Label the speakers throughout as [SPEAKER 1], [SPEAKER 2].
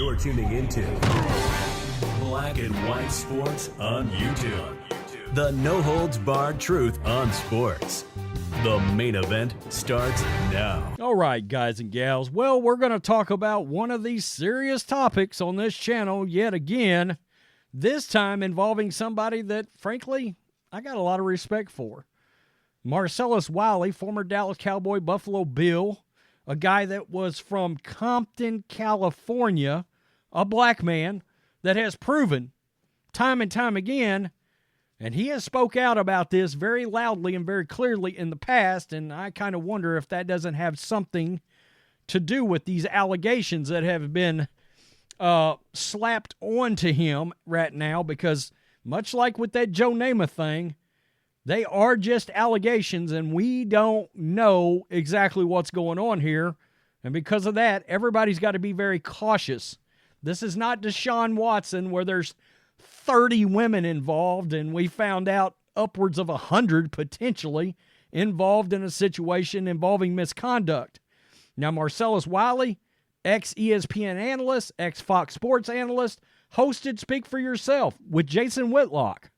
[SPEAKER 1] You're tuning into Black and White Sports on YouTube. The no-holds-barred truth on sports. The main event starts now.
[SPEAKER 2] All right, guys and gals. Well, we're going to talk about one of these serious topics on this channel yet again, this time involving somebody that, frankly, I got a lot of respect for. Marcellus Wiley, former Dallas Cowboy, Buffalo Bill, a guy that was from Compton, California, a black man that has proven time and time again, and he has spoke out about this very loudly and very clearly in the past, and I kind of wonder if that doesn't have something to do with these allegations that have been slapped onto him right now, because much like with that Joe Namath thing, they are just allegations, and we don't know exactly what's going on here. And because of that, everybody's got to be very cautious. This is not Deshaun Watson where there's 30 women involved, and we found out upwards of 100 potentially involved in a situation involving misconduct. Now, Marcellus Wiley, ex-ESPN analyst, ex-Fox Sports analyst, hosted Speak for Yourself with Jason Whitlock.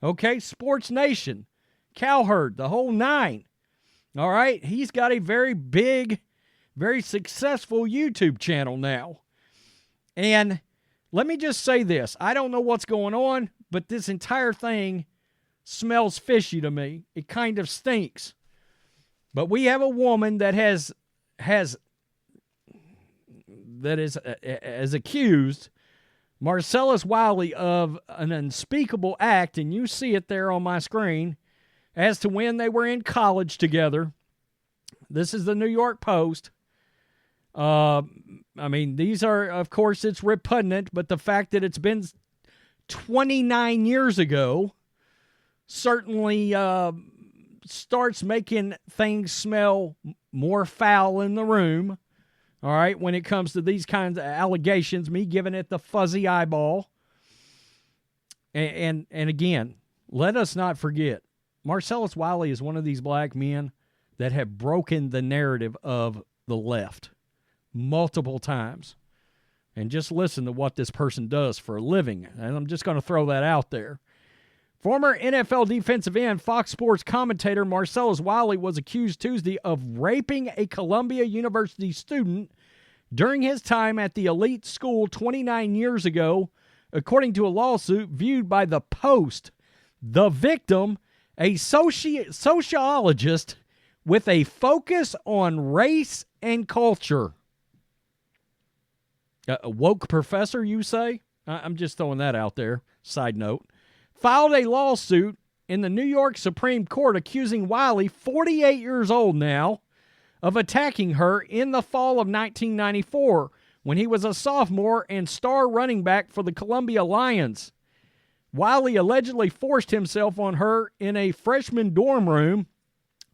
[SPEAKER 2] Okay, Sportsnation, Cowherd, the whole nine. All right, he's got a very big, very successful YouTube channel now. And let me just say this. I don't know what's going on, but this entire thing smells fishy to me. It kind of stinks. But we have a woman that is accused Marcellus Wiley of an unspeakable act, and you see it there on my screen, as to when they were in college together. This is the New York Post. I mean, these are, of course, it's repugnant, but the fact that it's been 29 years ago certainly starts making things smell more foul in the room, all right, when it comes to these kinds of allegations, me giving it the fuzzy eyeball. And again, let us not forget, Marcellus Wiley is one of these black men that have broken the narrative of the left multiple times. And just listen to what this person does for a living. And I'm just going to throw that out there. Former NFL defensive end, Fox Sports commentator Marcellus Wiley was accused Tuesday of raping a Columbia University student during his time at the elite school 29 years ago, according to a lawsuit viewed by The Post. The victim, a sociologist with a focus on race and culture. A woke professor, you say? I'm just throwing that out there. Side note. Filed a lawsuit in the New York Supreme Court accusing Wiley, 48 years old now, of attacking her in the fall of 1994 when he was a sophomore and star running back for the Columbia Lions. Wiley allegedly forced himself on her in a freshman dorm room,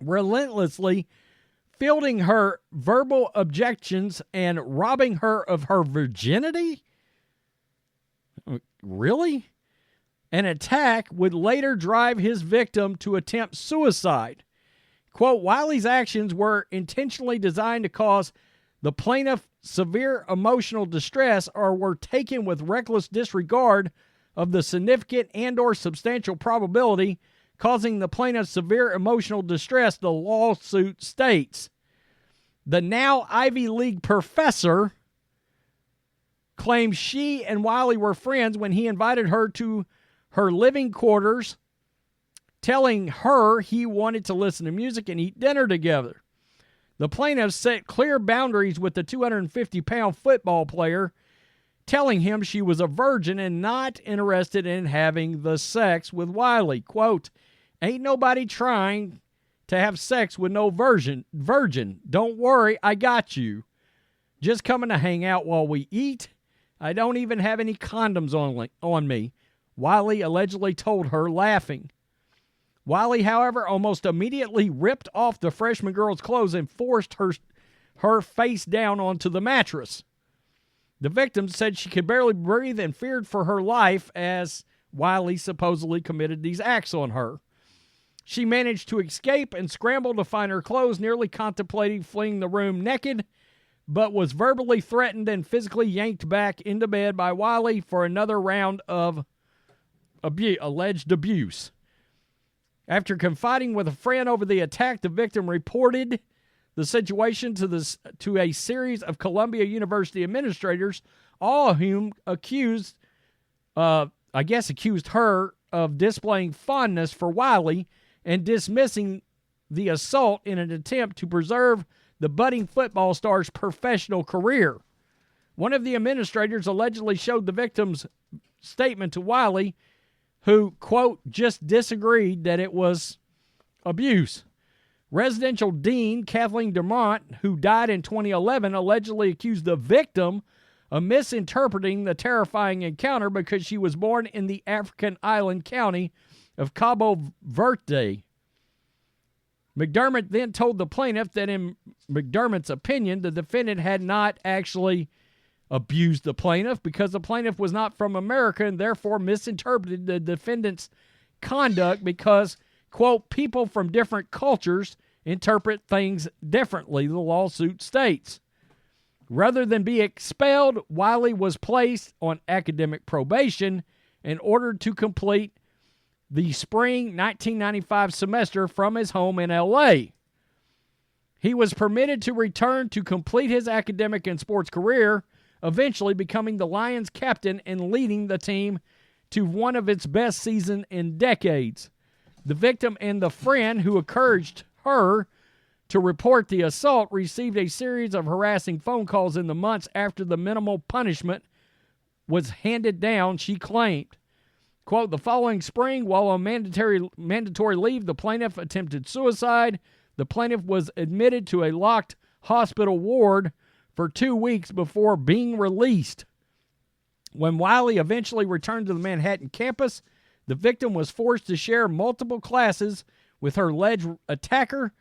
[SPEAKER 2] relentlessly fielding her verbal objections and robbing her of her virginity? Really? An attack would later drive his victim to attempt suicide. Quote, Wiley's actions were intentionally designed to cause the plaintiff severe emotional distress or were taken with reckless disregard of the significant and/or substantial probability causing the plaintiff severe emotional distress, the lawsuit states. The now Ivy League professor claims she and Wiley were friends when he invited her to her living quarters, telling her he wanted to listen to music and eat dinner together. The plaintiff set clear boundaries with the 250-pound football player, telling him she was a virgin and not interested in having the sex with Wiley. Quote, ain't nobody trying to have sex with no virgin. Don't worry, I got you. Just coming to hang out while we eat. I don't even have any condoms on me, Wiley allegedly told her, laughing. Wiley, however, almost immediately ripped off the freshman girl's clothes and forced her face down onto the mattress. The victim said she could barely breathe and feared for her life as Wiley supposedly committed these acts on her. She managed to escape and scrambled to find her clothes, nearly contemplating fleeing the room naked, but was verbally threatened and physically yanked back into bed by Wiley for another round of alleged abuse. After confiding with a friend over the attack, the victim reported the situation to a series of Columbia University administrators, all of whom accused her of displaying fondness for Wiley and dismissing the assault in an attempt to preserve the budding football star's professional career. One of the administrators allegedly showed the victim's statement to Wiley, who, quote, just disagreed that it was abuse. Residential Dean Kathleen Dumont, who died in 2011, allegedly accused the victim of misinterpreting the terrifying encounter because she was born in the African island county of Cabo Verde. McDermott then told the plaintiff that in McDermott's opinion, the defendant had not actually abused the plaintiff because the plaintiff was not from America and therefore misinterpreted the defendant's conduct because, quote, people from different cultures interpret things differently, the lawsuit states. Rather than be expelled, Wiley was placed on academic probation in order to complete the spring 1995 semester from his home in L.A. He was permitted to return to complete his academic and sports career, eventually becoming the Lions captain and leading the team to one of its best seasons in decades. The victim and the friend who encouraged her to report the assault received a series of harassing phone calls in the months after the minimal punishment was handed down, she claimed. Quote, the following spring, while on mandatory leave, the plaintiff attempted suicide. The plaintiff was admitted to a locked hospital ward for 2 weeks before being released. When Wiley eventually returned to the Manhattan campus, the victim was forced to share multiple classes with her alleged attacker,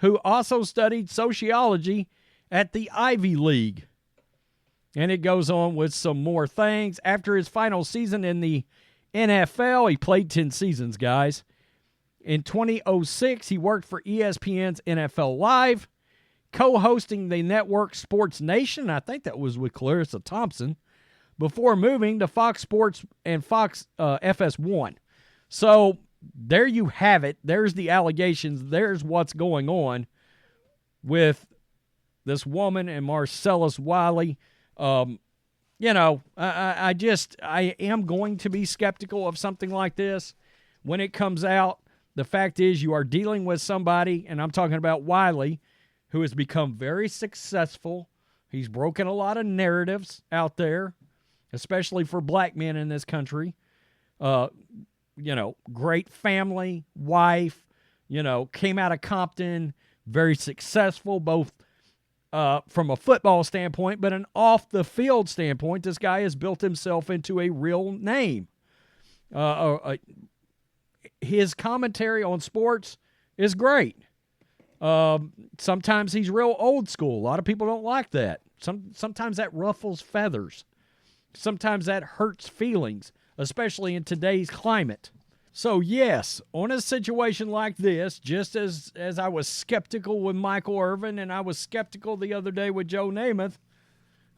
[SPEAKER 2] who also studied sociology at the Ivy League. And it goes on with some more things. After his final season in the NFL, he played 10 seasons, guys. In 2006, he worked for ESPN's NFL Live, co-hosting the network Sportsnation. I think that was with Clarissa Thompson, before moving to Fox Sports and Fox FS1. So there you have it. There's the allegations. There's what's going on with this woman and Marcellus Wiley. I am going to be skeptical of something like this when it comes out. The fact is, you are dealing with somebody, and I'm talking about Wiley, who has become very successful. He's broken a lot of narratives out there, especially for black men in this country. Great family, wife, came out of Compton, very successful, both from a football standpoint, but an off-the-field standpoint. This guy has built himself into a real name. His commentary on sports is great. Sometimes he's real old school. A lot of people don't like that. Sometimes that ruffles feathers. Sometimes that hurts feelings, especially in today's climate. So, yes, on a situation like this, just as I was skeptical with Michael Irvin and I was skeptical the other day with Joe Namath,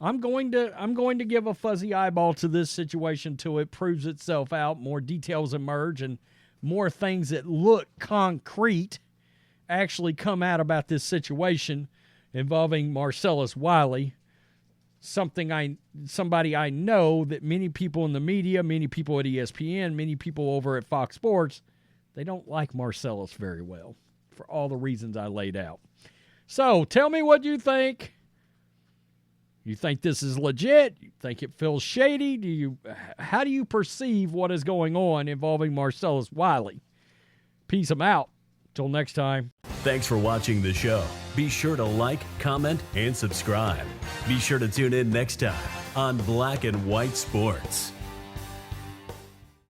[SPEAKER 2] I'm going to give a fuzzy eyeball to this situation till it proves itself out, more details emerge, and more things that look concrete actually come out about this situation involving Marcellus Wiley. Somebody I know that many people in the media, many people at ESPN, many people over at Fox Sports, they don't like Marcellus very well for all the reasons I laid out. So tell me what you think. You think this is legit? You think it feels shady? How do you perceive what is going on involving Marcellus Wiley? Peace them out. Till next time.
[SPEAKER 1] Thanks for watching the show. Be sure to like, comment, and subscribe. Be sure to tune in next time on Black and White Sports.